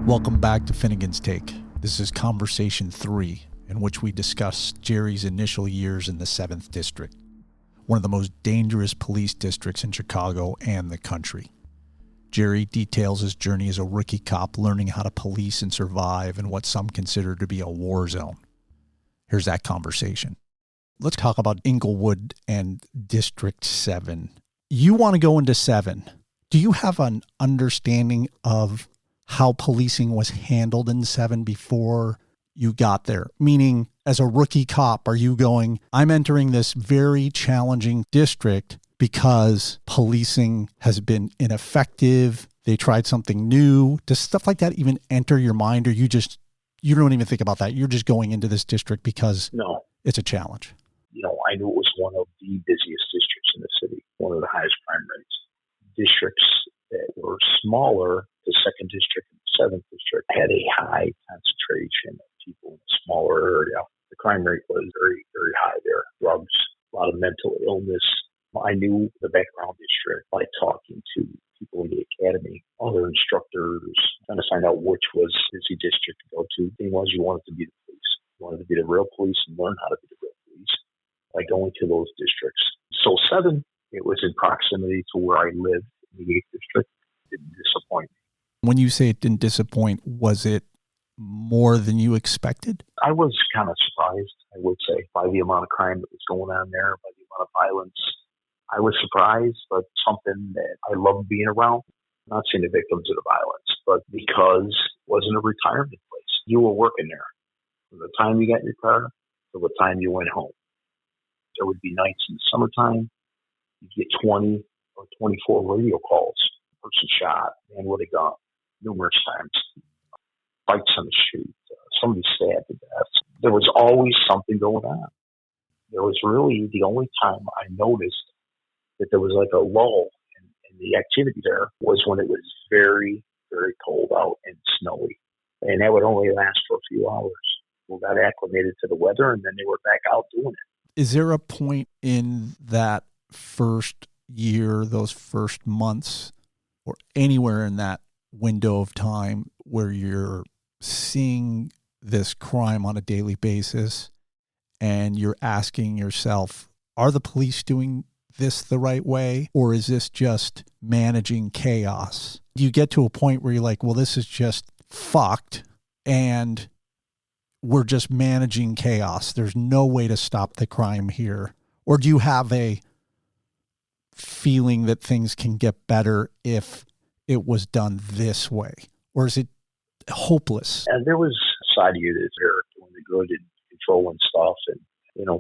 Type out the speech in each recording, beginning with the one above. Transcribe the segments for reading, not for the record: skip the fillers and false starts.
Welcome back to Finnegan's Take. This is Conversation 3, in which we discuss Jerry's initial years in the 7th District, one of the most dangerous police districts in Chicago and the country. Jerry details his journey as a rookie cop learning how to police and survive in what some consider to be a war zone. Here's that conversation. Let's talk about Inglewood and District 7. You want to go into 7. Do you have an understanding of how policing was handled in 7 before you got there? Meaning, as a rookie cop, are you going, I'm entering this very challenging district because policing has been ineffective, they tried something new? Does stuff like that even enter your mind, or you don't even think about that? You're just going into this district because No. It's a challenge. I knew it was one of the busiest districts in the city, one of the highest crime rates. Districts that were smaller, the 2nd District and the 7th District, had a high concentration of people in a smaller area. The crime rate was very, very high there. Drugs, a lot of mental illness. I knew the background district by talking to people in the academy, other instructors, trying to find out which was a busy district to go to. The thing was, you wanted to be the police. You wanted to be the real police and learn how to be the real police by going to those districts. So 7, it was in proximity to where I lived in the 8th District. It didn't disappoint me. When you say it didn't disappoint, was it more than you expected? I was kind of surprised, I would say, by the amount of crime that was going on there, by the amount of violence. I was surprised, but something that I loved being around. Not seeing the victims of the violence, but because it wasn't a retirement place. You were working there. From the time you got in your car to the time you went home. There would be nights in the summertime. You'd get 20 or 24 radio calls. Person shot, man with a gun, numerous times. Fights on the street. Somebody stabbed to death. There was always something going on. There was really the only time I noticed that there was like a lull in the activity there was when it was very, very cold out and snowy. And that would only last for a few hours. We got acclimated to the weather, and then they were back out doing it. Is there a point in that first year, those first months, or anywhere in that window of time where you're seeing this crime on a daily basis and you're asking yourself, are the police doing this the right way, or is this just managing chaos? You get to a point where you're like, well, this is just fucked and we're just managing chaos. There's no way to stop the crime here. Or do you have a feeling that things can get better if it was done this way? Or is it hopeless? And there was a side of you that's there doing the good and controlling stuff and,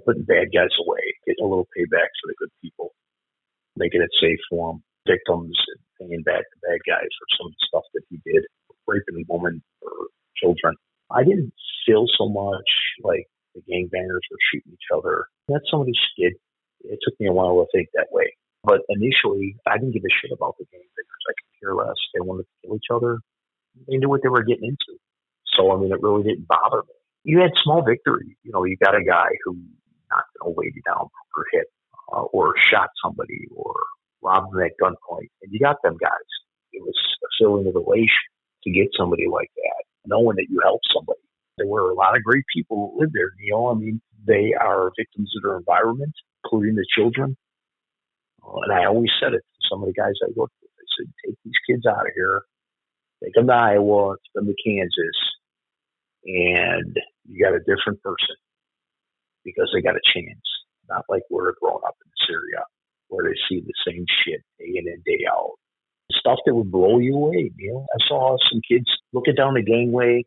putting bad guys away, getting a little payback for the good people, making it safe for them, victims, and paying back the bad guys for some of the stuff that he did, raping a woman or children. I didn't feel so much like the gangbangers were shooting each other. That's somebody's skid. It took me a while to think that way. But initially, I didn't give a shit about the gangbangers. I could care less. They wanted to kill each other. They knew what they were getting into. So, it really didn't bother me. You had small victories. You got a guy who knocked an old lady down for hit or shot somebody or robbed them at gunpoint. And you got them guys. It was a feeling of elation to get somebody like that, knowing that you helped somebody. There were a lot of great people who lived there, Neal. They are victims of their environment, including the children. And I always said it to some of the guys I worked with. I said, take these kids out of here, take them to Iowa, take them to Kansas, and you got a different person because they got a chance. Not like we're growing up in Syria where they see the same shit day in and day out. Stuff that would blow you away, Neal. I saw some kids looking down the gangway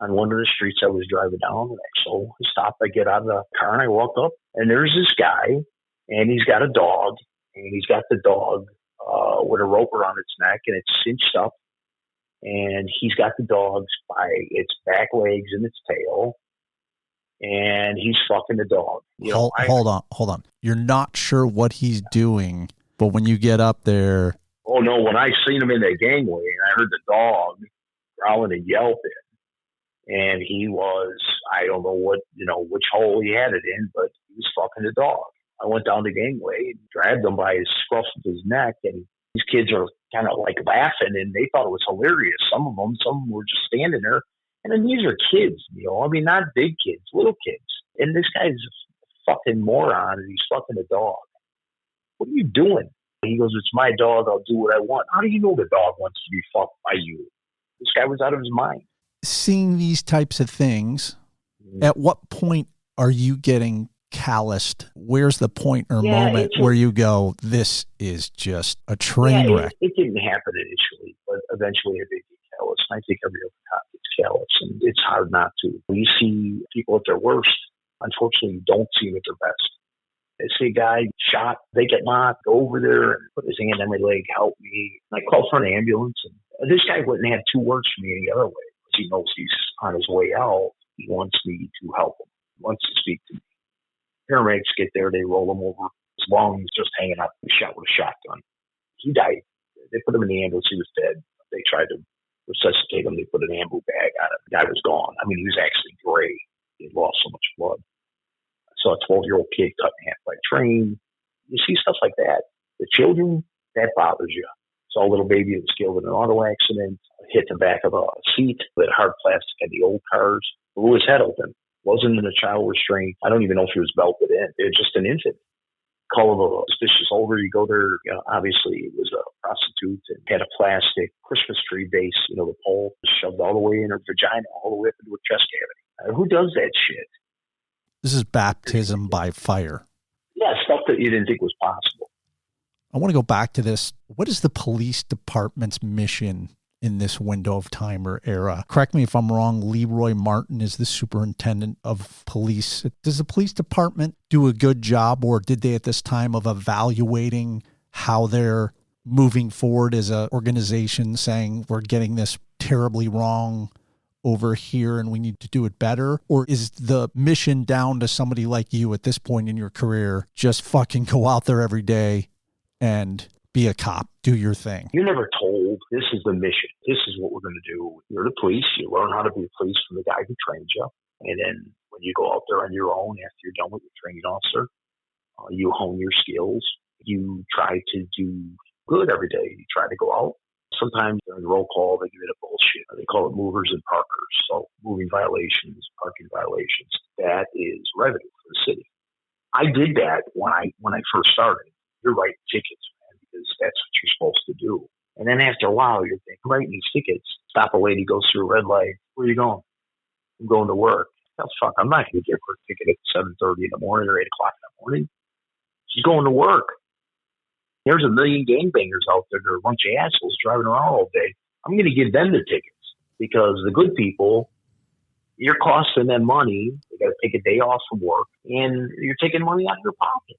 on one of the streets I was driving down. And I stopped, I get out of the car and I walk up and there's this guy and he's got a dog and he's got the dog with a rope around its neck and it's cinched up. And he's got the dogs by its back legs and its tail. And he's fucking the dog. Hold on. You're not sure what he's doing, but when you get up there. Oh, no. When I seen him in that gangway and I heard the dog growling and yelping, and he was, I don't know which hole he had it in, but he was fucking the dog. I went down the gangway and grabbed him by his scruff of his neck, and These kids are kind of like laughing, and they thought it was hilarious. Some of them were just standing there. And then these are kids, I mean, not big kids, little kids. And this guy's a fucking moron, and he's fucking a dog. What are you doing? He goes, it's my dog. I'll do what I want. How do you know the dog wants to be fucked by you? This guy was out of his mind. Seeing these types of things, at what point are you getting calloused? Where's the point or moment where you go, this is just a train wreck? It didn't happen initially, but eventually I did get callous. I think every other cop gets callous, and it's hard not to. When you see people at their worst, unfortunately, you don't see them at their best. I see a guy shot, vacant lot, go over there and put his hand on my leg, help me. I called for an ambulance, and this guy wouldn't have two words for me any other way, because he knows he's on his way out. He wants me to help him. He wants to speak to me. Paramedics get there, they roll him over. His lungs just hanging out. He shot with a shotgun. He died. They put him in the ambulance. He was dead. They tried to resuscitate him. They put an ambu bag on him. The guy was gone. I mean, he was actually gray. He had lost so much blood. I saw a 12-year-old kid cut in half by a train. You see stuff like that. The children, that bothers you. Saw a little baby that was killed in an auto accident, hit the back of a seat with hard plastic in the old cars, blew his head open. Wasn't in a child restraint. I don't even know if he was belted in. It was just an infant. Call of a suspicious older. You go there, obviously it was a prostitute and had a plastic Christmas tree base, the pole shoved all the way in her vagina, all the way up into her chest cavity. Who does that shit? This is baptism by fire. Yeah, stuff that you didn't think was possible. I want to go back to this. What is the police department's mission in this window of time or era? Correct me if I'm wrong. Leroy Martin is the superintendent of police. Does the police department do a good job, or did they at this time of evaluating how they're moving forward as an organization, saying we're getting this terribly wrong over here and we need to do it better? Or is the mission down to somebody like you at this point in your career, just fucking go out there every day and be a cop, do your thing? You're never told this is the mission. This is what we're going to do. You're the police. You learn how to be a police from the guy who trains you. And then when you go out there on your own, after you're done with your training officer, you hone your skills. You try to do good every day. You try to go out. Sometimes during the roll call, they give it a bullshit. They call it movers and parkers. So moving violations, parking violations. That is revenue for the city. I did that when I first started. You're writing tickets, man, because that's what you're supposed to do. And then after a while, you're thinking, writing these tickets. Stop a lady, goes through a red light. Where are you going? I'm going to work. Hell, fuck, I'm not going to get her a ticket at 7:30 in the morning or 8 o'clock in the morning. She's going to work. There's a million gangbangers out there. They're a bunch of assholes driving around all day. I'm going to give them the tickets because the good people, you're costing them money. They got to take a day off from work, and you're taking money out of your pocket.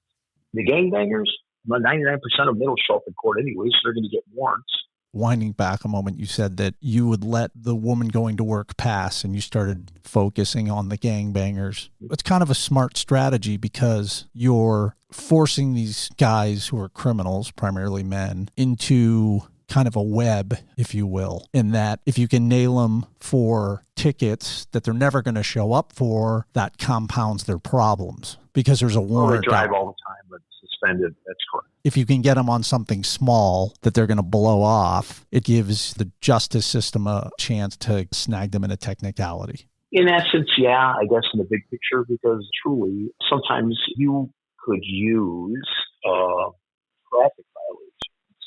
The gangbangers, 99% of them don't show up in court anyway, so they're going to get warrants. Winding back a moment, you said that you would let the woman going to work pass and you started focusing on the gangbangers. It's kind of a smart strategy because you're forcing these guys who are criminals, primarily men, into kind of a web, if you will, in that if you can nail them for tickets that they're never going to show up for, that compounds their problems because there's a warrant. They drive all the time, but suspended. That's correct. If you can get them on something small that they're going to blow off, it gives the justice system a chance to snag them in a technicality. In essence, yeah, I guess in the big picture, because truly, sometimes you could use traffic violations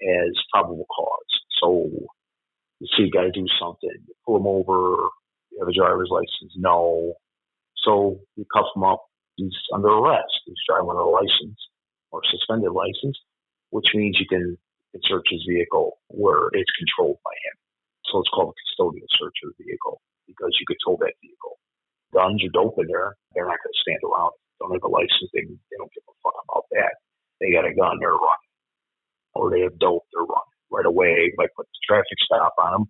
as probable cause. So you see a guy do something, you pull him over, you have a driver's license, no. So you cuff him up, he's under arrest. He's driving without a license or suspended license, which means you can search his vehicle where it's controlled by him. So it's called a custodial search of the vehicle because you could tow that vehicle. Guns or dope in there, they're not going to stand around. Don't have a license, they don't give a fuck about that. They got a gun, they're running. Or they have dope, they're running. Right away, by putting the traffic stop on them,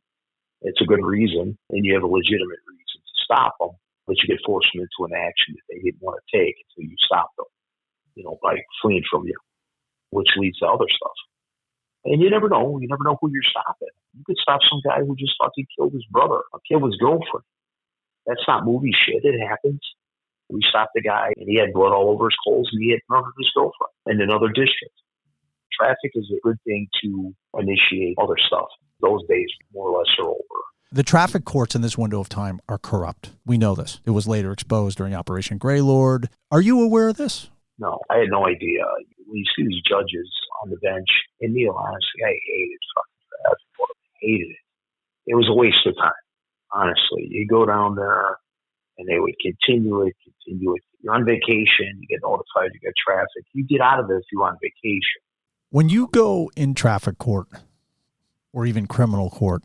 it's a good reason, and you have a legitimate reason to stop them, but you get forced them into an action that they didn't want to take until you stop them, by fleeing from you, which leads to other stuff. And you never know. You never know who you're stopping. You could stop some guy who just fucking killed his brother or killed his girlfriend. That's not movie shit. It happens. We stopped the guy, and he had blood all over his clothes, and he had murdered his girlfriend in another district. traffic is a good thing to initiate other stuff. Those days more or less are over. The traffic courts in this window of time are corrupt. We know this. It was later exposed during Operation Greylord. Are you aware of this? No, I had no idea. When you see these judges on the bench, and Neal, honestly, I hated fucking traffic court. I hated it. It was a waste of time, honestly. You go down there, and they would continue it. You're on vacation, you get notified, you get traffic. You get out of it if you're on vacation. When you go in traffic court or even criminal court,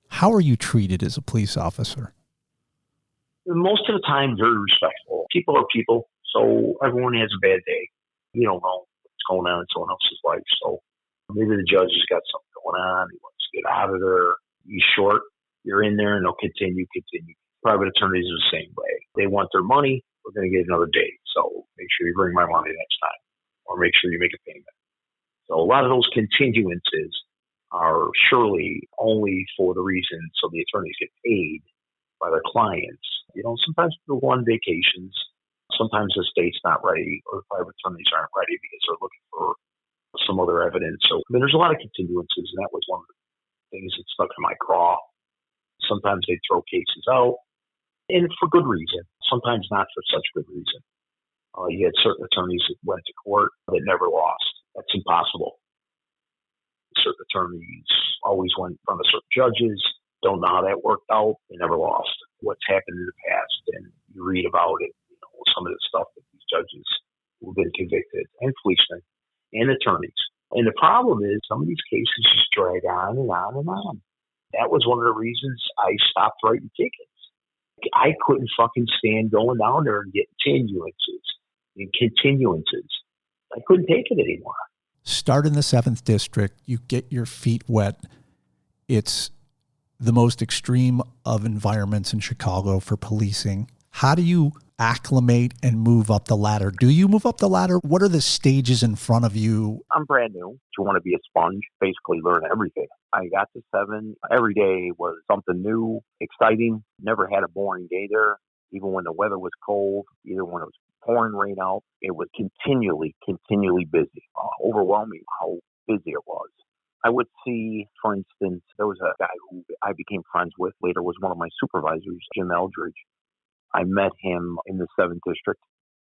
how are you treated as a police officer? Most of the time, very respectful. People are people, so everyone has a bad day. You don't know what's going on in someone else's life, so maybe the judge has got something going on. He wants to get out of there. He's short. You're in there, and they'll continue. Private attorneys are the same way. They want their money. We're going to get another date, so make sure you bring my money next time, or make sure you make a payment. So a lot of those continuances are surely only for the reason so the attorneys get paid by their clients. Sometimes people go on vacations. Sometimes the state's not ready, or the private attorneys aren't ready because they're looking for some other evidence. So there's a lot of continuances, and that was one of the things that stuck in my craw. Sometimes they throw cases out, and for good reason. Sometimes not for such good reason. You had certain attorneys that went to court that never lost. That's impossible. Certain attorneys always went in front of certain judges, don't know how that worked out, they never lost. What's happened in the past, and you read about it, some of the stuff that these judges who've been convicted, and policemen, and attorneys. And the problem is some of these cases just drag on and on and on. That was one of the reasons I stopped writing tickets. I couldn't fucking stand going down there and getting continuances. I couldn't take it anymore. Start in the 7th District. You get your feet wet. It's the most extreme of environments in Chicago for policing. How do you acclimate and move up the ladder? Do you move up the ladder? What are the stages in front of you? I'm brand new. You want to be a sponge, basically learn everything. I got to 7. Every day was something new, exciting. Never had a boring day there. Even when the weather was cold, even when it was pouring rain out, it was continually busy. Overwhelming how busy it was. I would see, for instance, there was a guy who I became friends with, later was one of my supervisors, Jim Eldridge. I met him in the 7th District.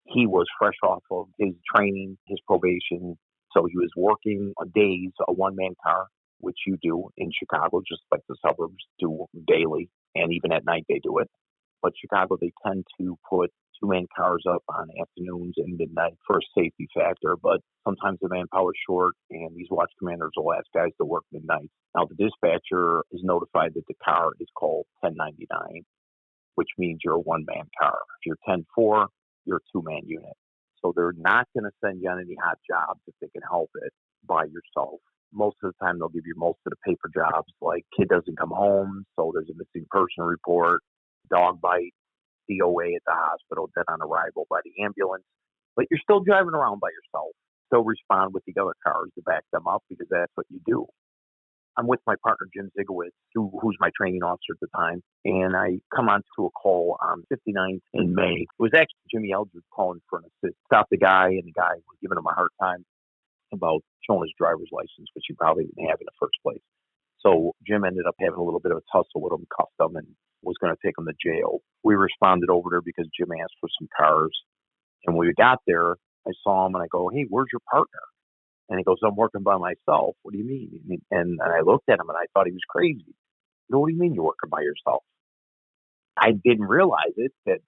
He was fresh off of his training, his probation. So he was working days, a one-man car, which you do in Chicago, just like the suburbs do daily. And even at night they do it. But Chicago, they tend to put two-man cars up on afternoons and midnight for a safety factor. But sometimes the manpower is short, and these watch commanders will ask guys to work midnight. Now, the dispatcher is notified that the car is called 1099. Which means you're a one-man car. If you're 10-4, you're a two-man unit. So they're not going to send you on any hot jobs if they can help it by yourself. Most of the time, they'll give you most of the paper jobs, like kid doesn't come home, so there's a missing person report, dog bite, COA at the hospital, dead on arrival by the ambulance. But you're still driving around by yourself. Still respond with the other cars to back them up because that's what you do. I'm with my partner, Jim Zigowitz, who's my training officer at the time, and I come on to a call on 59th in May. It was actually Jimmy Eldridge calling for an assist. Stopped the guy, and the guy was giving him a hard time about showing his driver's license, which he probably didn't have in the first place. So Jim ended up having a little bit of a tussle with him, cuffed him, and was going to take him to jail. We responded over there because Jim asked for some cars. And when we got there, I saw him, and I go, "Hey, where's your partner?" And he goes, "I'm working by myself." "What do you mean?" And I looked at him, and I thought he was crazy. I go, "What do you mean you're working by yourself?" I didn't realize it, that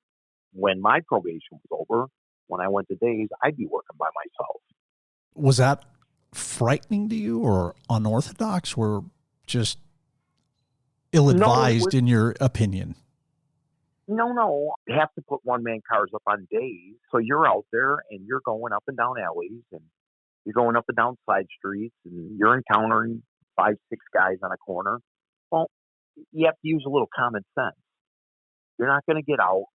when my probation was over, when I went to days, I'd be working by myself. Was that frightening to you, or unorthodox, or just ill-advised in your opinion? No. You have to put one-man cars up on days. So you're out there, and you're going up and down alleys, and you're going up and down side streets, and you're encountering 5-6 guys on a corner. Well, you have to use a little common sense. You're not going to get out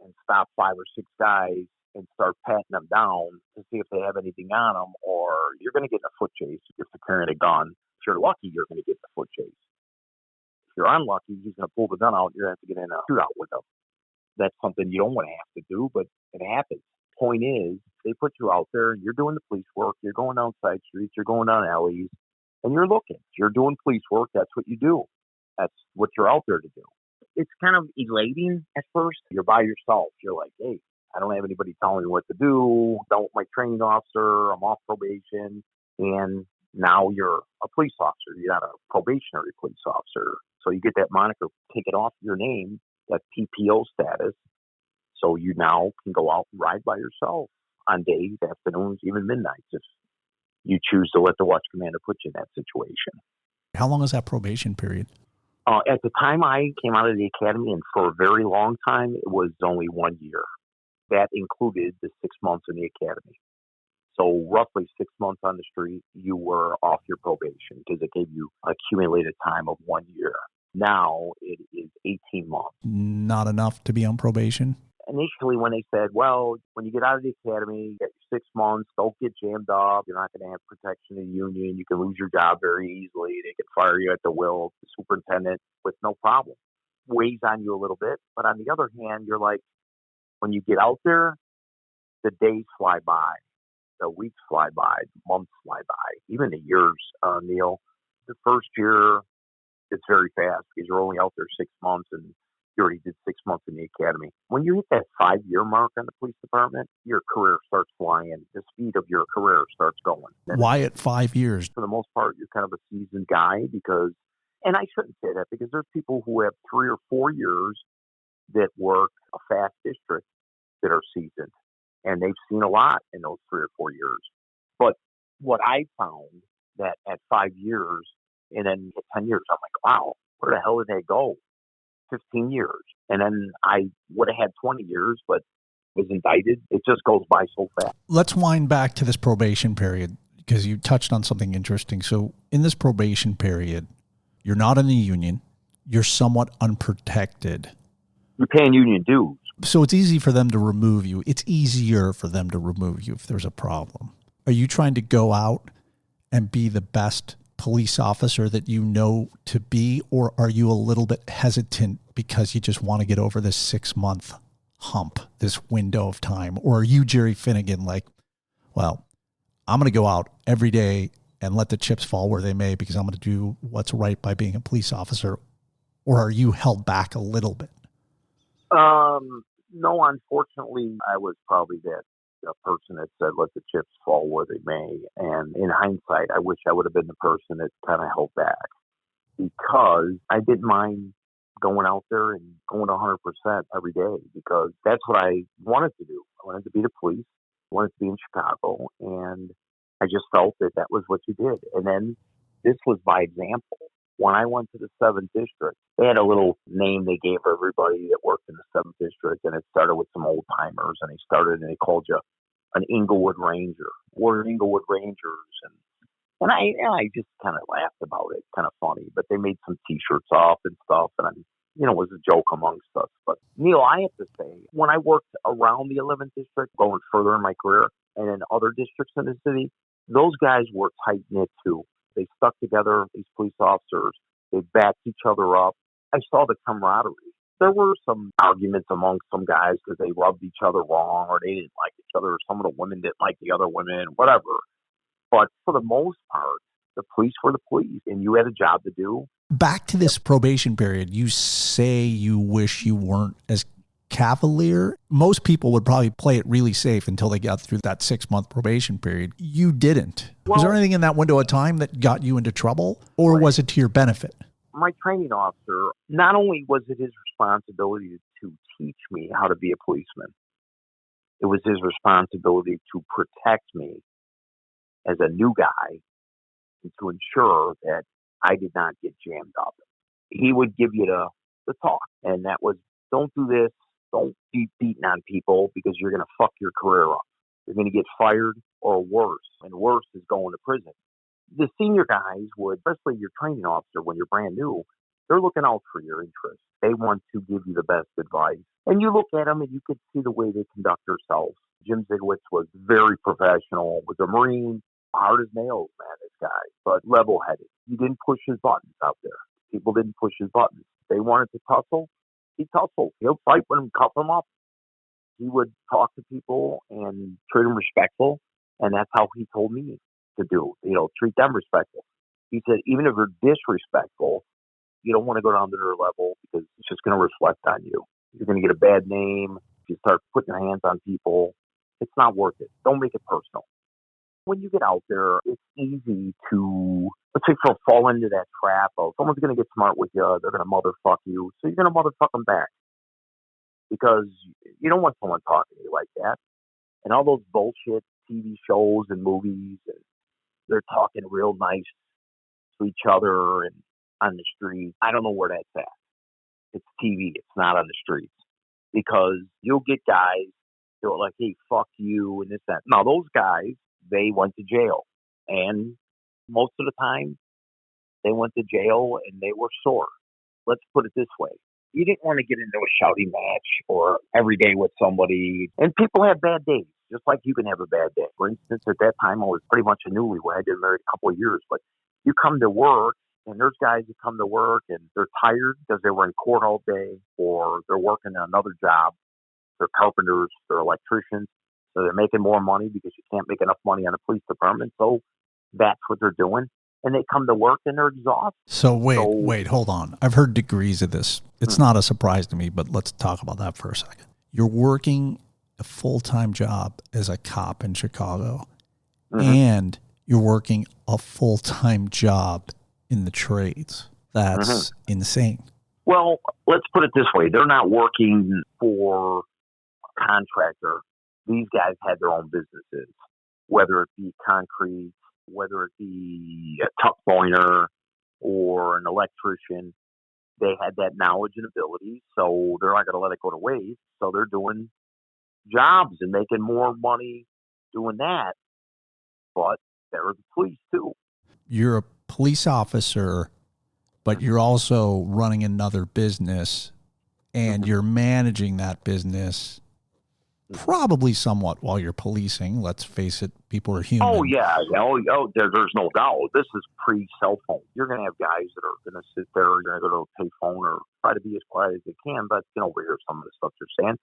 and stop 5 or 6 guys and start patting them down to see if they have anything on them, or you're going to get in a foot chase if they're carrying a gun. If you're lucky, you're going to get in a foot chase. If you're unlucky, he's going to pull the gun out, and you're going to have to get in a shootout with them. That's something you don't want to have to do, but it happens. point is, they put you out there, and you're doing the police work. You're going down side streets. You're going down alleys, and you're looking. You're doing police work. That's what you do. That's what you're out there to do. It's kind of elating at first. You're by yourself. You're like, hey, I don't have anybody telling me what to do. Don't my training officer. I'm off probation. And now you're a police officer. You're not a probationary police officer. So you get that moniker taken off your name, that PPO status. So you now can go out and ride by yourself on days, afternoons, even midnights if you choose to let the watch commander put you in that situation. How long is that probation period? At the time I came out of the academy, and for a very long time, it was only 1 year. That included the 6 months in the academy. So roughly 6 months on the street, you were off your probation because it gave you accumulated time of 1 year. Now it is 18 months. Not enough to be on probation? Initially, when they said, well, when you get out of the academy, you get 6 months, don't get jammed up, you're not going to have protection of the union, you can lose your job very easily, they can fire you at the will, the superintendent, with no problem. Weighs on you a little bit, but on the other hand, you're like, when you get out there, the days fly by, the weeks fly by, months fly by, even the years, Neal. The first year, it's very fast because you're only out there 6 months and you already did 6 months in the academy. When you hit that 5-year mark on the police department, your career starts flying. The speed of your career starts going. Why at 5 years? For the most part, you're kind of a seasoned guy because, and I shouldn't say that because there's people who have 3 or 4 years that work a fast district that are seasoned. And they've seen a lot in those 3 or 4 years. But what I found that at 5 years and then at 10 years, I'm like, wow, where the hell did they go? 15 years. And then I would have had 20 years, but was indicted. It just goes by so fast. Let's wind back to this probation period because you touched on something interesting. So in this probation period, you're not in the union. You're somewhat unprotected. You're paying union dues. So it's easy for them to remove you. It's easier for them to remove you if there's a problem. Are you trying to go out and be the best police officer that you know to be, or are you a little bit hesitant because you just want to get over this 6 month hump, this window of time? Or are you Jerry Finnegan, like, well, I'm going to go out every day and let the chips fall where they may because I'm going to do what's right by being a police officer? Or are you held back a little bit? No, unfortunately, I was probably that person that said, let the chips fall where they may. And in hindsight, I wish I would have been the person that kind of held back because I didn't mind going out there and going 100% every day because that's what I wanted to do. I wanted to be the police. I wanted to be in Chicago. And I just felt that that was what you did. And then this was by example. When I went to the 7th District, they had a little name they gave everybody that worked in the 7th District, and it started with some old timers, and they called you an Inglewood Ranger. We're Inglewood Rangers, and I just kind of laughed about it, kind of funny. But they made some T-shirts off and stuff, and it was a joke amongst us. But Neal, I have to say, when I worked around the 11th District, going further in my career, and in other districts in the city, those guys were tight knit too. They stuck together, these police officers. They backed each other up. I saw the camaraderie. There were some arguments amongst some guys because they rubbed each other wrong or they didn't like each other or some of the women didn't like the other women, whatever. But for the most part, the police were the police and you had a job to do. Back to this probation period, you say you wish you weren't as cavalier. Most people would probably play it really safe until they got through that 6 month probation period. You didn't. Was there anything in that window of time that got you into trouble, or was it to your benefit? My training officer, not only was it his responsibility to teach me how to be a policeman, it was his responsibility to protect me as a new guy and to ensure that I did not get jammed up. He would give you the talk, and that was, don't do this. Don't be beating on people because you're going to fuck your career up. You're going to get fired or worse, and worse is going to prison. The senior guys would, especially your training officer when you're brand new, they're looking out for your interests. They want to give you the best advice. And you look at them and you could see the way they conduct themselves. Jim Zigowitz was very professional, was a Marine, hard as nails, man, this guy, but level-headed. He didn't push his buttons out there. People didn't push his buttons. They wanted to tussle. He tussled. He'll fight with them, cuff them up. He would talk to people and treat them respectful, and that's how he told me to do. Treat them respectful. He said, even if you're disrespectful, you don't want to go down to their level because it's just going to reflect on you. You're going to get a bad name. If you start putting your hands on people, it's not worth it. Don't make it personal. When you get out there, it's easy to, let's say, fall into that trap of someone's going to get smart with you. They're going to motherfuck you. So you're going to motherfuck them back because you don't want someone talking to you like that. And all those bullshit TV shows and movies, and they're talking real nice to each other and on the street. I don't know where that's at. It's TV. It's not on the streets. Because you'll get guys that are like, hey, fuck you and this, that. Now, those guys, they went to jail. And most of the time, they went to jail and they were sore. Let's put it this way. You didn't want to get into a shouting match or every day with somebody. And people have bad days, just like you can have a bad day. For instance, at that time, I was pretty much a newlywed. I'd been married a couple of years. But you come to work, and there's guys that come to work, and they're tired because they were in court all day, or they're working another job. They're carpenters, they're electricians. So they're making more money because you can't make enough money on a police department. So that's what they're doing. And they come to work and they're exhausted. So wait, hold on. I've heard degrees of this. It's not a surprise to me, but let's talk about that for a second. You're working a full-time job as a cop in Chicago, and you're working a full-time job in the trades. That's insane. Well, let's put it this way. They're not working for a contractor. These guys had their own businesses, whether it be concrete, whether it be a tuck pointer or an electrician. They had that knowledge and ability, so they're not going to let it go to waste. So they're doing jobs and making more money doing that. But they're the police too. You're a police officer, but you're also running another business, and you're managing that business probably somewhat while you're policing. Let's face it, people are human. Oh, yeah. There's no doubt. This is pre-cell phone. You're going to have guys that are going to sit there, you're going to go to a payphone or try to be as quiet as they can, but overhear some of the stuff they're saying.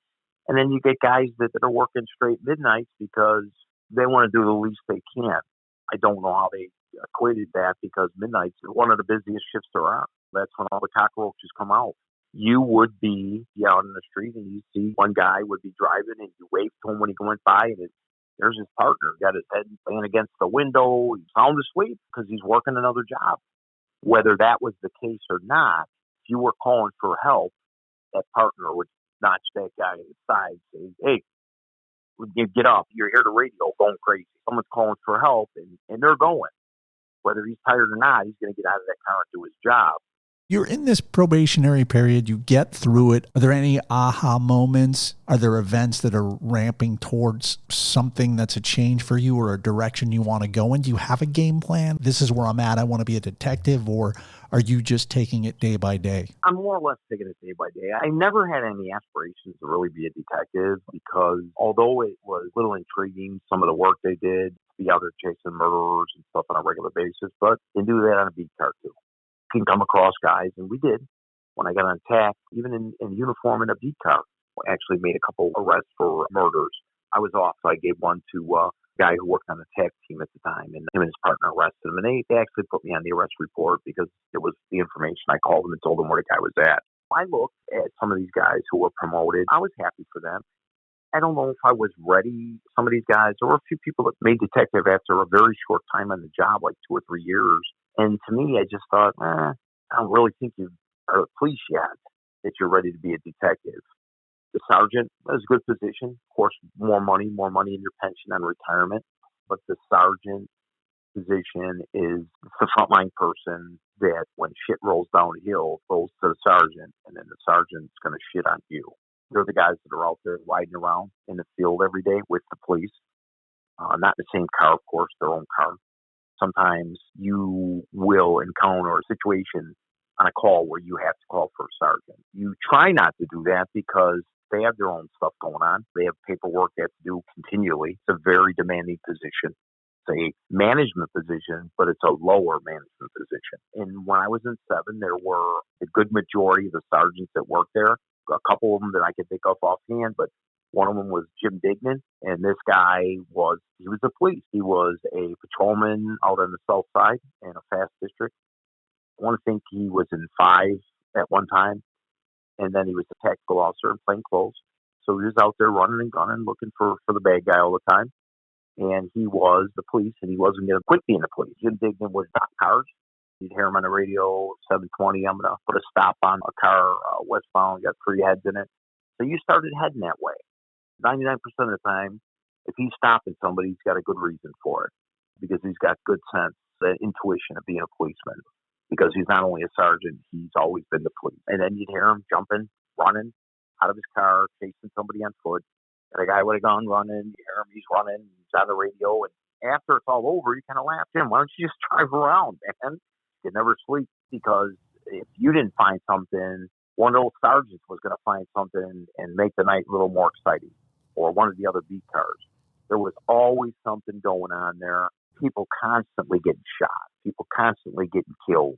And then you get guys that are working straight midnights because they want to do the least they can. I don't know how they equated that because midnight's one of the busiest shifts there are. That's when all the cockroaches come out. You would be out in the street and you see one guy would be driving and you wave to him when he went by and there's his partner, got his head laying against the window. He's sound asleep because he's working another job. Whether that was the case or not, if you were calling for help, that partner would notch that guy in the side, say, hey, get up. You're here to radio going crazy. Someone's calling for help and they're going. Whether he's tired or not, he's going to get out of that car and do his job. You're in this probationary period. You get through it. Are there any aha moments? Are there events that are ramping towards something that's a change for you or a direction you want to go in? Do you have a game plan? This is where I'm at. I want to be a detective. Or are you just taking it day by day? I'm more or less taking it day by day. I never had any aspirations to really be a detective because although it was a little intriguing, some of the work they did, be out there chasing murderers and stuff on a regular basis, but they do that on a beat car too. Can come across guys, and we did. When I got on TAC, even in uniform in a beat car, I actually made a couple arrests for murders. I was off, so I gave one to a guy who worked on the TAC team at the time, and him and his partner arrested him. And they actually put me on the arrest report because it was the information. I called them and told them where the guy was at. I looked at some of these guys who were promoted. I was happy for them. I don't know if I was ready. Some of these guys, there were a few people that made detective after a very short time on the job, like 2 or 3 years. And to me, I just thought, I don't really think you are a police yet, that you're ready to be a detective. The sergeant is a good position. Of course, more money in your pension and retirement. But the sergeant position is the frontline person that when shit rolls downhill, goes to the sergeant, and then the sergeant's going to shit on you. They're the guys that are out there riding around in the field every day with the police. Not the same car, of course, their own car. Sometimes you will encounter a situation on a call where you have to call for a sergeant. You try not to do that because they have their own stuff going on. They have paperwork they have to do continually. It's a very demanding position. It's a management position, but it's a lower management position. And when I was in 7, there were a good majority of the sergeants that worked there. A couple of them that I could think of offhand, but One of them was Jim Dignan, and this guy was the police. He was a patrolman out on the south side in a fast district. I want to think he was in 5 at one time, and then he was a tactical officer in plain clothes. So he was out there running and gunning, looking for the bad guy all the time. And he was the police, and he wasn't going to quit being the police. Jim Dignan was top cars. You'd hear him on the radio, 720, I'm going to put a stop on a car westbound, got 3 heads in it. So you started heading that way. 99% of the time, if he's stopping somebody, he's got a good reason for it because he's got good sense, the intuition of being a policeman. Because he's not only a sergeant, he's always been the police. And then you'd hear him jumping, running out of his car, chasing somebody on foot. And a guy with a gun running, you hear him, he's running, he's on the radio. And after it's all over, you kind of laugh, Jim, why don't you just drive around, man? You never sleep because if you didn't find something, one of those sergeants was going to find something and make the night a little more exciting, or one of the other beat cars. There was always something going on there. People constantly getting shot. People constantly getting killed.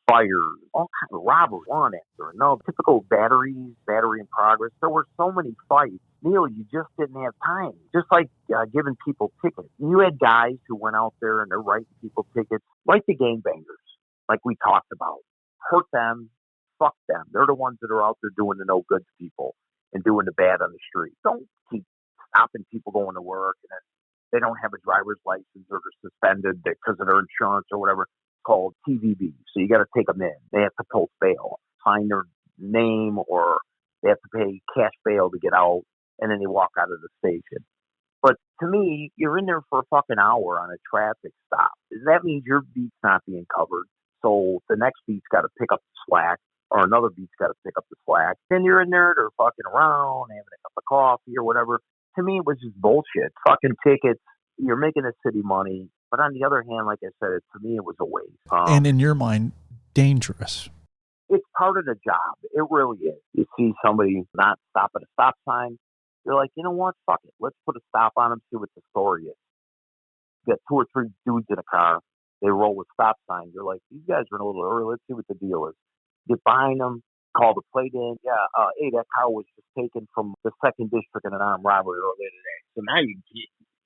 Fires, all kinds of robberies, one after another. Typical battery in progress. There were so many fights. Neal, you just didn't have time. Just like giving people tickets. You had guys who went out there and they're writing people tickets, like the gangbangers, like we talked about. Hurt them, fuck them. They're the ones that are out there doing the no good to people and doing the bad on the street. Don't keep stopping people going to work and they don't have a driver's license or they're suspended because of their insurance or whatever, called TVB. So you got to take them in. They have to post bail, sign their name, or they have to pay cash bail to get out, and then they walk out of the station. But to me, you're in there for a fucking hour on a traffic stop. That means your beat's not being covered. So the next beat's got to pick up the slack, or another beat's got to pick up the slack. Then you're in there, they're fucking around, having a cup of coffee or whatever. To me, it was just bullshit. Fucking tickets. You're making the city money. But on the other hand, like I said, to me, it was a waste. And in your mind, dangerous. It's part of the job. It really is. You see somebody not stop at a stop sign, you're like, you know what? Fuck it. Let's put a stop on them, see what the story is. You got 2 or 3 dudes in a car. They roll with stop signs. You're like, these guys are in a little early. Let's see what the deal is. Get behind them, call the plate in. Yeah, hey, that car was just taken from the 2nd district in an armed robbery earlier today. So now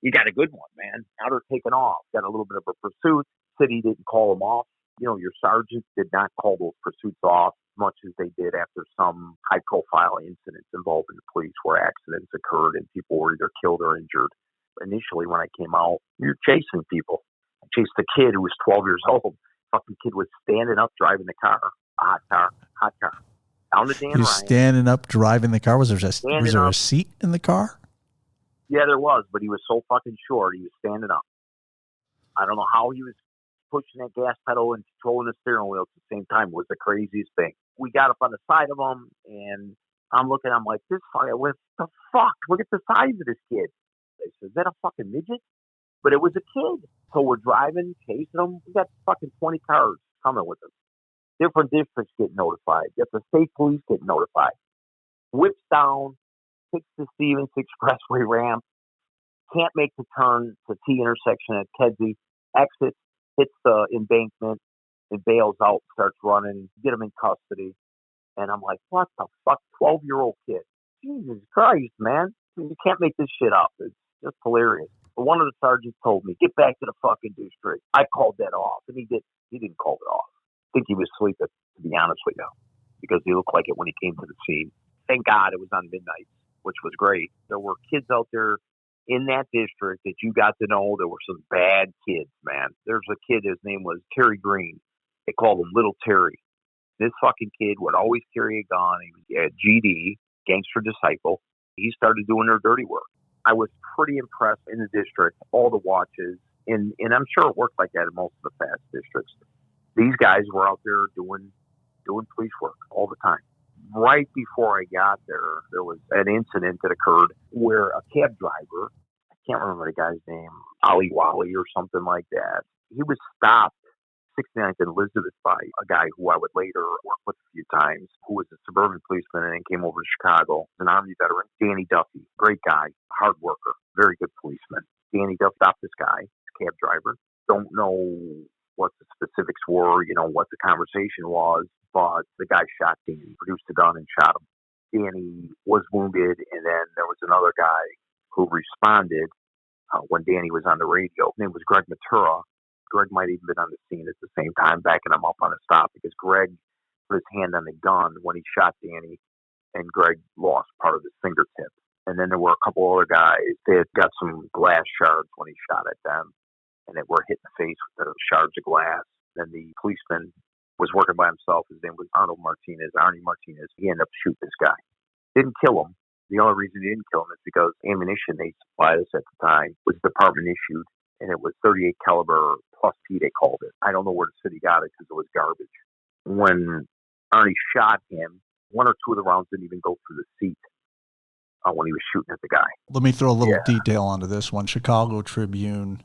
you got a good one, man. Now they're taking off. Got a little bit of a pursuit. City didn't call them off. You know, your sergeants did not call those pursuits off as much as they did after some high-profile incidents involving the police where accidents occurred and people were either killed or injured. Initially, when I came out, you're chasing people. I chased a kid who was 12 years old. Fucking kid was standing up driving the car. A hot car. Down the Dan He was Ryan. standing up driving the car. Was there a seat in the car? Yeah, there was, but he was so fucking short, he was standing up. I don't know how he was pushing that gas pedal and controlling the steering wheel at the same time. It was the craziest thing. We got up on the side of him, and I'm like, this fucker, what the fuck? Look at the size of this kid. They said, is that a fucking midget? But it was a kid. So we're driving, chasing him. We got fucking 20 cars coming with us. Different districts get notified. Get the state police get notified. Whips down, takes the Stevens Expressway ramp, can't make the turn to T intersection at Kedzie, exits, hits the embankment, and bails out, starts running, get him in custody. And I'm like, what the fuck, 12-year-old kid? Jesus Christ, man. You can't make this shit up. It's just hilarious. But one of the sergeants told me, get back to the fucking district. I called that off. And he didn't call it off. I think he was sleeping, to be honest with you, because he looked like it when he came to the scene. Thank God it was on midnight, which was great. There were kids out there in that district that you got to know. There were some bad kids, man. There's a kid, his name was Terry Green. They called him Little Terry. This fucking kid would always carry a gun. He was a GD, gangster disciple. He started doing their dirty work. I was pretty impressed in the district, all the watches, and I'm sure it worked like that in most of the fast districts. These guys were out there doing police work all the time. Right before I got there, there was an incident that occurred where a cab driver, I can't remember the guy's name, Ali Wally or something like that, he was stopped 69th and Elizabeth by a guy who I would later work with a few times, who was a suburban policeman and then came over to Chicago, an Army veteran, Danny Duffy, great guy, hard worker, very good policeman. Danny Duffy stopped this guy, cab driver. Don't know what the specifics were, what the conversation was, but the guy shot Danny, produced a gun and shot him. Danny was wounded, and then there was another guy who responded when Danny was on the radio. His name was Greg Matura. Greg might have even been on the scene at the same time, backing him up on a stop because Greg put his hand on the gun when he shot Danny, and Greg lost part of his fingertip. And then there were a couple other guys that got some glass shards when he shot at them, and they were hit in the face with the shards of glass. Then the policeman was working by himself. His name was Arnie Martinez. He ended up shooting this guy. Didn't kill him. The only reason he didn't kill him is because ammunition they supplied us at the time was department issued, and it was 38 caliber plus P, they called it. I don't know where the city got it because it was garbage. When Arnie shot him, one or two of the rounds didn't even go through the seat when he was shooting at the guy. Let me throw a little detail onto this one. Chicago Tribune,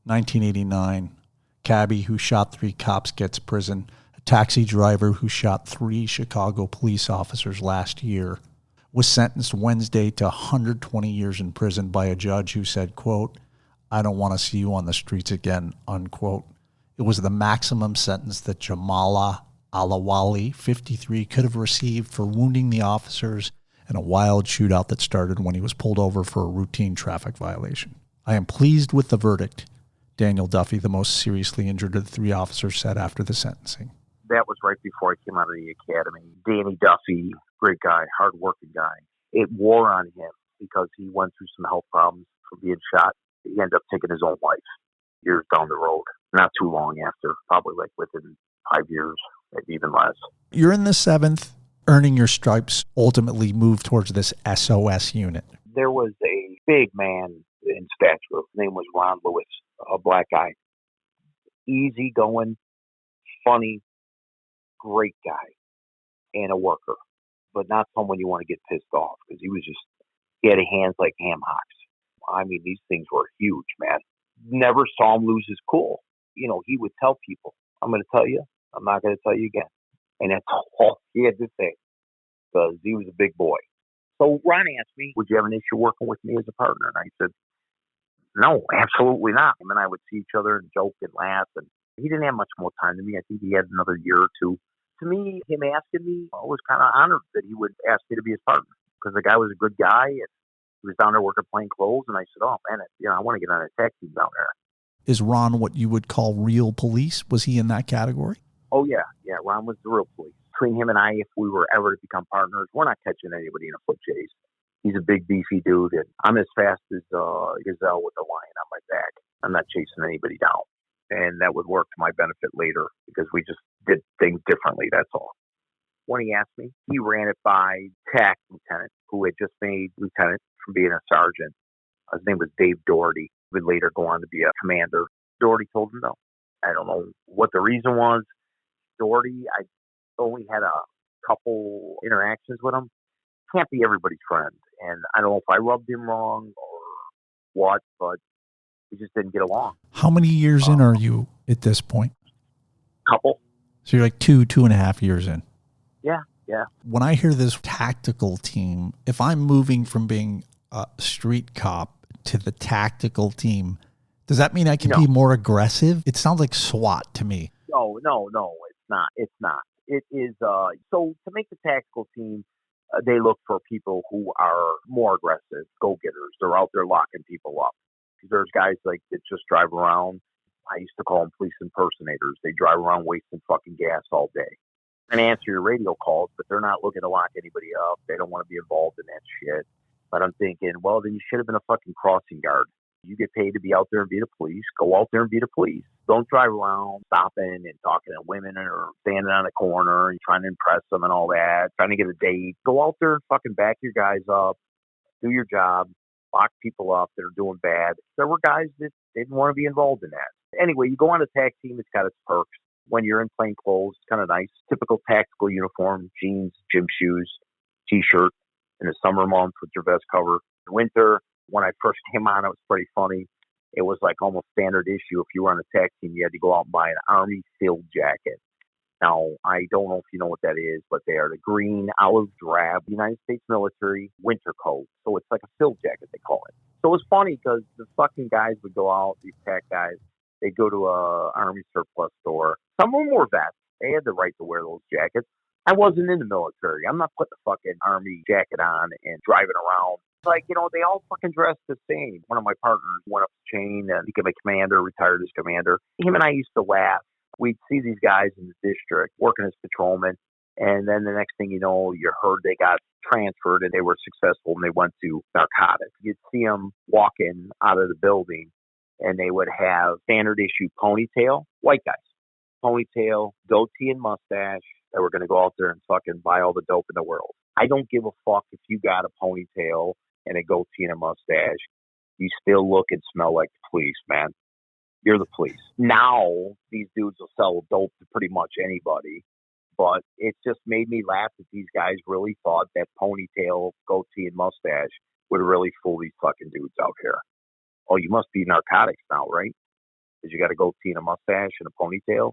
1989. Cabbie who shot 3 cops gets prison. A taxi driver who shot 3 Chicago police officers last year was sentenced Wednesday to 120 years in prison by a judge who said, quote, "I don't want to see you on the streets again," unquote. It was the maximum sentence that Jamala Alawali, 53, could have received for wounding the officers in a wild shootout that started when he was pulled over for a routine traffic violation. "I am pleased with the verdict," Daniel Duffy, the most seriously injured of the 3 officers, said after the sentencing. That was right before I came out of the academy. Danny Duffy, great guy, hard-working guy. It wore on him because he went through some health problems from being shot. He ended up taking his own life years down the road, not too long after, probably like within 5 years, maybe even less. You're in the 7th, earning your stripes, ultimately moved towards this SOS unit. There was a big man in stature. His name was Ron Lewis, a black guy. Easy going, funny, great guy, and a worker, but not someone you want to get pissed off because he had hands like ham hocks. I mean, these things were huge, man. Never saw him lose his cool. You know, he would tell people, "I'm going to tell you, I'm not going to tell you again." And that's all he had to say because he was a big boy. So Ron asked me, "Would you have an issue working with me as a partner?" And I said, "No, absolutely not." Him and I would see each other and joke and laugh. And he didn't have much more time than me. I think he had another year or two. To me, him asking me, I was kind of honored that he would ask me to be his partner because the guy was a good guy and he was down there working plain clothes. And I said, "Oh man, I want to get on a tag team down there." Is Ron what you would call real police? Was he in that category? Oh yeah. Ron was the real police. Between him and I, if we were ever to become partners, we're not catching anybody in a foot chase. He's a big, beefy dude, and I'm as fast as a gazelle with a lion on my back. I'm not chasing anybody down. And that would work to my benefit later because we just did things differently, that's all. When he asked me, he ran it by TAC lieutenant, who had just made lieutenant from being a sergeant. His name was Dave Doherty. He would later go on to be a commander. Doherty told him no. I don't know what the reason was. Doherty, I only had a couple interactions with him. Can't be everybody's friend. And I don't know if I rubbed him wrong or what, but we just didn't get along. How many years in are you at this point? Couple. So you're like 2.5 years in. Yeah. When I hear this tactical team, if I'm moving from being a street cop to the tactical team, does that mean I can be more aggressive? It sounds like SWAT to me. No, it's not. It is, so to make the tactical team, they look for people who are more aggressive, go-getters. They're out there locking people up. There's guys like that just drive around. I used to call them police impersonators. They drive around wasting fucking gas all day and answer your radio calls, but they're not looking to lock anybody up. They don't want to be involved in that shit. But I'm thinking, well, then you should have been a fucking crossing guard. You get paid to be out there and be the police. Go out there and be the police. Don't drive around stopping and talking to women or standing on a corner and trying to impress them and all that, trying to get a date. Go out there and fucking back your guys up, do your job, lock people up that are doing bad. There were guys that didn't want to be involved in that. Anyway, you go on a tag team, it's got its perks. When you're in plain clothes, it's kind of nice. Typical tactical uniform, jeans, gym shoes, T-shirt. In the summer months with your vest cover. In winter, when I first came on, it was pretty funny. It was like almost standard issue. If you were on a tag team, you had to go out and buy an Army field jacket. Now, I don't know if you know what that is, but they are the green, olive drab, United States military winter coat. So it's like a field jacket, they call it. So it's funny because the fucking guys would go out, these tech guys, they'd go to a Army surplus store. Some of them were vets. They had the right to wear those jackets. I wasn't in the military. I'm not putting a fucking army jacket on and driving around. Like, they all fucking dress the same. One of my partners went up the chain and became a commander, retired as commander. Him and I used to laugh. We'd see these guys in the district working as patrolmen. And then the next thing you know, you heard they got transferred and they were successful and they went to narcotics. You'd see them walking out of the building and they would have standard issue ponytail, white guys, ponytail, goatee and mustache. That were going to go out there and fucking buy all the dope in the world. I don't give a fuck if you got a ponytail and a goatee and a mustache. You still look and smell like the police, man. You're the police. Now, these dudes will sell dope to pretty much anybody. But it just made me laugh that these guys really thought that ponytail, goatee, and mustache would really fool these fucking dudes out here. Oh, you must be narcotics now, right? Because you got a goatee and a mustache and a ponytail.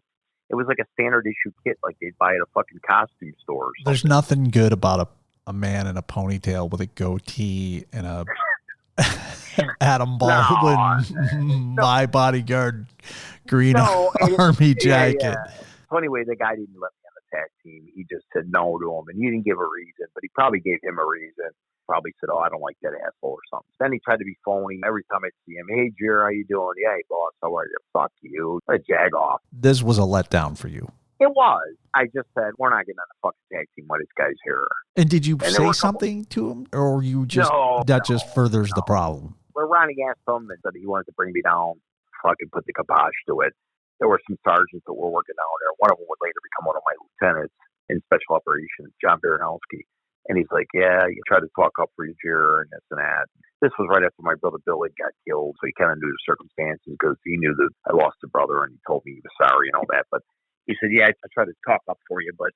It was like a standard issue kit like they'd buy at a fucking costume store or something. There's nothing good about a man in a ponytail with a goatee and a Adam Baldwin, My Bodyguard green army jacket. Yeah. So anyway, the guy didn't let me on the tag team. He just said no to him, and he didn't give a reason, but he probably gave him a reason. Probably said, oh, I don't like that asshole or something. Then he tried to be phony. Every time I see him, hey, Jer, how you doing? Yeah, hey, boss, how are you? Fuck you. I jag off. This was a letdown for you. It was. I just said, we're not getting on the fucking tag team while this guy's here. And did you say something to him? Or you just, just furthers the problem? Well, Ronnie asked him and said he wanted to bring me down, fucking put the kibosh to it. There were some sergeants that were working down there. One of them would later become one of my lieutenants in special operations, John Baranowski. And he's like, yeah, you try to talk up for your Jer and this and that. This was right after my brother Billy got killed, so he kind of knew the circumstances because he knew that I lost a brother and he told me he was sorry and all that. But he said, yeah, I tried to talk up for you, but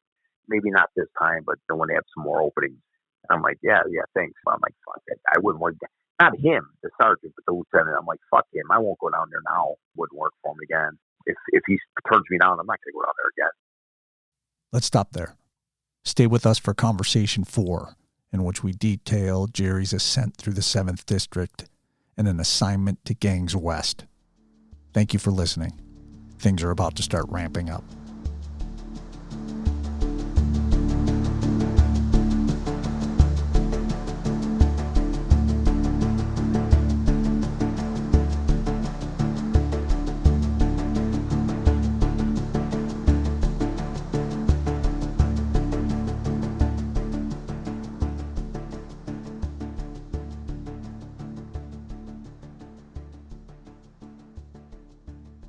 maybe not this time, but when they have some more openings. And I'm like, yeah, thanks. I'm like, fuck that. I wouldn't want that. Not him, the sergeant, but the lieutenant. I'm like, fuck him. I won't go down there now. Wouldn't work for him again. If he turns me down, I'm not going to go down there again. Let's stop there. Stay with us for Conversation 4, in which we detail Jerry's ascent through the 7th District and an assignment to Gangs West. Thank you for listening. Things are about to start ramping up.